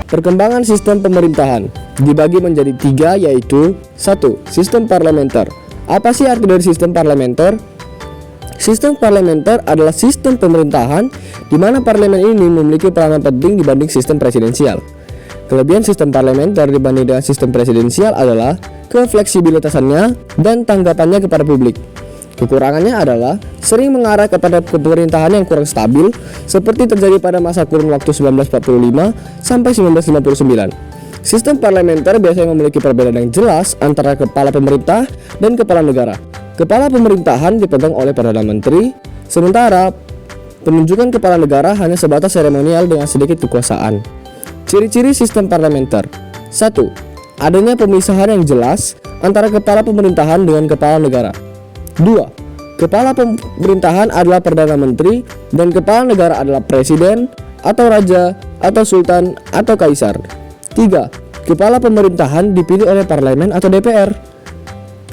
Perkembangan sistem pemerintahan dibagi menjadi 3, yaitu 1. Sistem parlementer. Apa sih arti dari sistem parlementer? Sistem parlementer adalah sistem pemerintahan di mana parlemen ini memiliki peranan penting dibanding sistem presidensial. Kelebihan sistem parlementer dibanding dengan sistem presidensial adalah kefleksibilitasannya dan tanggapannya kepada publik. Kekurangannya adalah sering mengarah kepada pemerintahan yang kurang stabil, seperti terjadi pada masa kurun waktu 1945 sampai 1959. Sistem parlementer biasanya memiliki perbedaan yang jelas antara kepala pemerintah dan kepala negara. Kepala pemerintahan dipegang oleh Perdana Menteri, sementara penunjukan kepala negara hanya sebatas seremonial dengan sedikit kekuasaan. Ciri-ciri sistem parlementer. 1. Adanya pemisahan yang jelas antara kepala pemerintahan dengan kepala negara. 2. Kepala pemerintahan adalah Perdana Menteri dan kepala negara adalah Presiden atau Raja atau Sultan atau Kaisar. 3. Kepala pemerintahan dipilih oleh Parlemen atau DPR.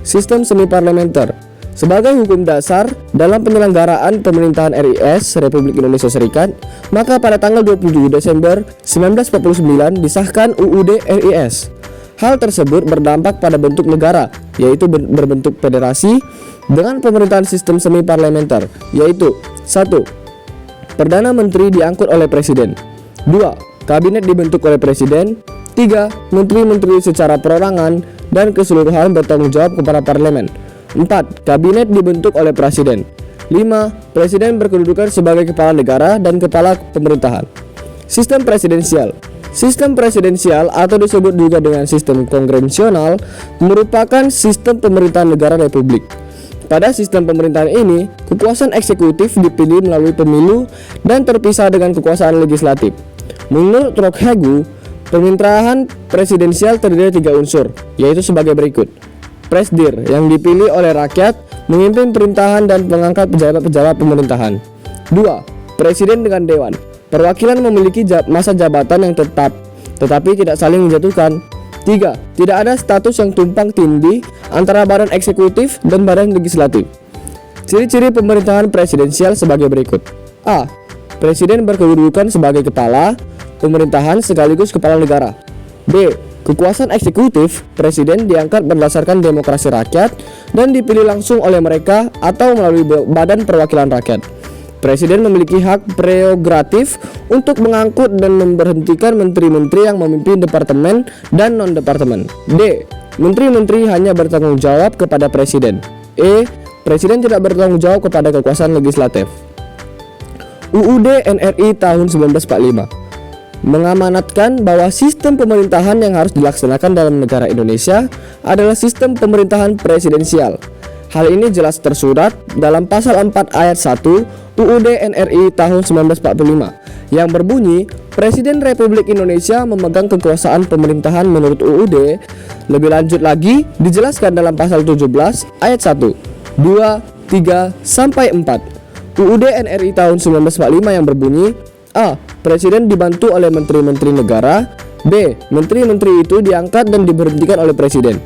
Sistem semi parlementer. Sebagai hukum dasar dalam penyelenggaraan pemerintahan RIS Republik Indonesia Serikat, maka pada tanggal 27 Desember 1949 disahkan UUD RIS. Hal tersebut berdampak pada bentuk negara, yaitu berbentuk federasi dengan pemerintahan sistem semi parlementer, yaitu 1. Perdana Menteri diangkut oleh Presiden. 2. Kabinet dibentuk oleh Presiden. 3. Menteri-menteri secara perorangan dan keseluruhan bertanggung jawab kepada Parlemen. 4. Kabinet dibentuk oleh Presiden. 5. Presiden berkedudukan sebagai kepala negara dan kepala pemerintahan. Sistem presidensial. Sistem presidensial atau disebut juga dengan sistem kongresional merupakan sistem pemerintahan negara republik. Pada sistem pemerintahan ini, kekuasaan eksekutif dipilih melalui pemilu dan terpisah dengan kekuasaan legislatif. Menurut Rockhagu, pemerintahan presidensial terdiri dari 3 unsur, yaitu sebagai berikut. Presdir yang dipilih oleh rakyat memimpin pemerintahan dan mengangkat pejabat-pejabat pemerintahan. 2. Presiden dengan dewan. Perwakilan memiliki masa jabatan yang tetap, tetapi tidak saling menjatuhkan. 3. Tidak ada status yang tumpang tindih antara badan eksekutif dan badan legislatif. Ciri-ciri pemerintahan presidensial sebagai berikut. A. Presiden berkedudukan sebagai kepala pemerintahan sekaligus kepala negara. B. Kekuasaan eksekutif, presiden diangkat berdasarkan demokrasi rakyat dan dipilih langsung oleh mereka atau melalui badan perwakilan rakyat. Presiden memiliki hak prerogatif untuk mengangkut dan memberhentikan menteri-menteri yang memimpin departemen dan non-departemen. D. Menteri-menteri hanya bertanggung jawab kepada presiden. E. Presiden tidak bertanggung jawab kepada kekuasaan legislatif. UUD NRI tahun 1945 mengamanatkan bahwa sistem pemerintahan yang harus dilaksanakan dalam negara Indonesia adalah sistem pemerintahan presidensial. Hal ini jelas tersurat dalam pasal 4 ayat 1 UUD NRI tahun 1945 yang berbunyi, Presiden Republik Indonesia memegang kekuasaan pemerintahan menurut UUD. Lebih lanjut lagi dijelaskan dalam pasal 17 ayat 1, 2, 3 sampai 4 UUD NRI tahun 1945 yang berbunyi, A. Presiden dibantu oleh menteri-menteri negara. B. Menteri-menteri itu diangkat dan diberhentikan oleh presiden.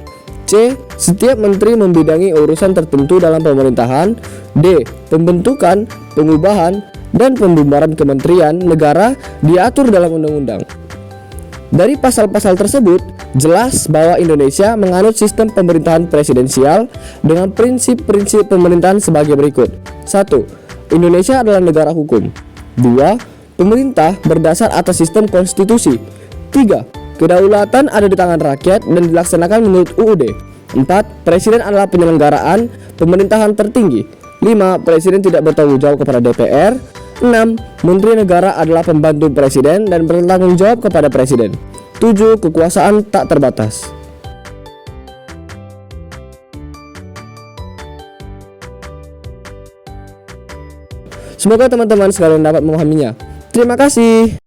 C. Setiap menteri membidangi urusan tertentu dalam pemerintahan. D. Pembentukan, pengubahan, dan pembubaran kementerian negara diatur dalam undang-undang. Dari pasal-pasal tersebut, jelas bahwa Indonesia menganut sistem pemerintahan presidensial dengan prinsip-prinsip pemerintahan sebagai berikut. 1. Indonesia adalah negara hukum. 2. Pemerintah berdasar atas sistem konstitusi. 3. Kedaulatan ada di tangan rakyat dan dilaksanakan menurut UUD. 4. Presiden adalah penyelenggaraan pemerintahan tertinggi. 5. Presiden tidak bertanggung jawab kepada DPR. 6. Menteri negara adalah pembantu presiden dan bertanggung jawab kepada presiden. 7. Kekuasaan tak terbatas. Semoga teman-teman sekalian dapat memahaminya. Terima kasih.